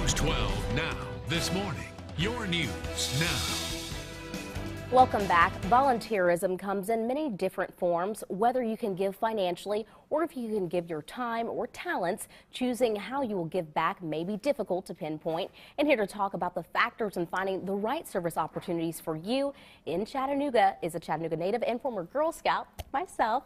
News 12 now. This morning, your news now. Welcome back. Volunteerism comes in many different forms, whether you can give financially or if you can give your time or talents. Choosing how you will give back may be difficult to pinpoint. And here to talk about the factors in finding the right service opportunities for you in Chattanooga is a Chattanooga native and former Girl Scout, myself,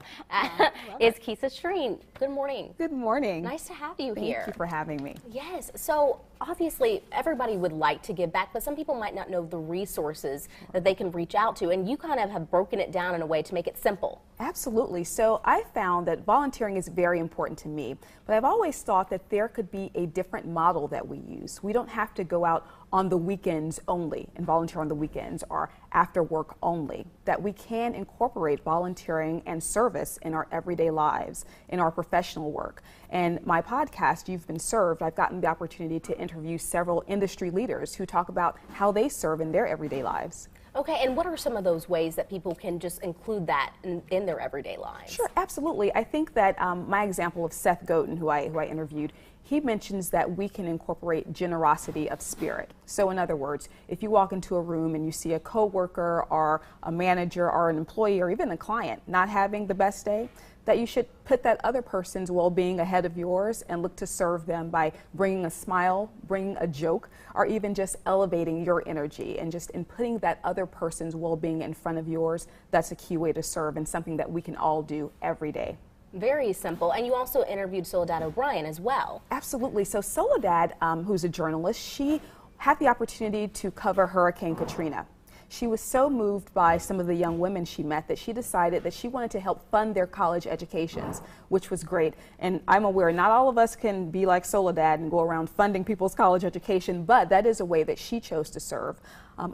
is Keesa Schreane. Good morning. Good morning. Nice to have you here. Thank you for having me. Yes. So obviously everybody would like to give back, but some people might not know the resources that they can reach out to, and you kind of have broken it down in a way to make it simple. Absolutely. So I found that volunteering is very important to me, but I've always thought that there could be a different model that we use. We don't have to go out on the weekends only and volunteer on the weekends or after work only, that we can incorporate volunteering and service in our everyday lives, in our professional work. And my podcast, You've Been Served, I've gotten the opportunity to interview several industry leaders who talk about how they serve in their everyday lives. Okay, and what are some of those ways that people can just include that in their everyday lives? Sure, absolutely. I think that my example of Seth Godin, who I interviewed, he mentions that we can incorporate generosity of spirit. So in other words, if you walk into a room and you see a coworker or a manager or an employee or even a client not having the best day, that you should put that other person's well-being ahead of yours and look to serve them by bringing a smile, bringing a joke, or even just elevating your energy and just in putting that other person's well-being in front of yours. That's a key way to serve and something that we can all do every day. Very simple. And you also interviewed Soledad O'Brien as well. Absolutely. So Soledad, who's a journalist, she had the opportunity to cover Hurricane Katrina. She was so moved by some of the young women she met that she decided that she wanted to help fund their college educations, which was great. And I'm aware not all of us can be like Soledad and go around funding people's college education, but that is a way that she chose to serve.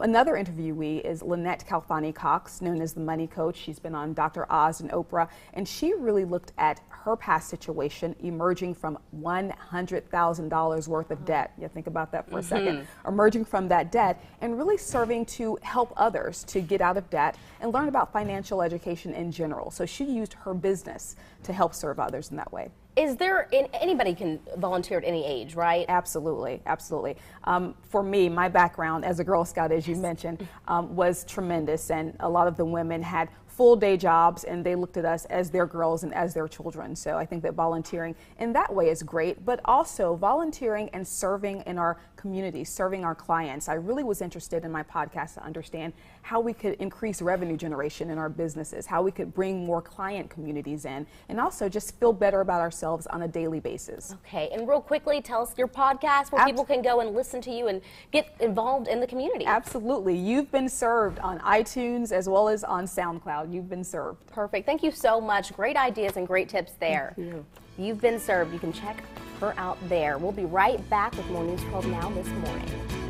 Another interviewee is Lynette Calfani-Cox, known as the Money Coach. She's been on Dr. Oz and Oprah, and she really looked at her past situation, emerging from $100,000 worth of debt. You think about that for a second. Emerging from that debt and really serving to help others to get out of debt and learn about financial education in general. So she used her business to help serve others in that way. Is there, anybody can volunteer at any age, right? Absolutely, absolutely. For me, my background as a Girl Scout, as you mentioned, was tremendous, and a lot of the women had full day jobs and they looked at us as their girls and as their children. So I think that volunteering in that way is great, but also volunteering and serving in our community, serving our clients. I really was interested in my podcast to understand how we could increase revenue generation in our businesses, how we could bring more client communities in, and also just feel better about ourselves on a daily basis. Okay, and real quickly, tell us your podcast where people can go and listen to you and get involved in the community. Absolutely. You've Been Served on iTunes as well as on SoundCloud. You've Been Served. Perfect. Thank you so much. Great ideas and great tips there. Thank you. You've Been Served. You can check her out there. We'll be right back with more News 12 Now this morning.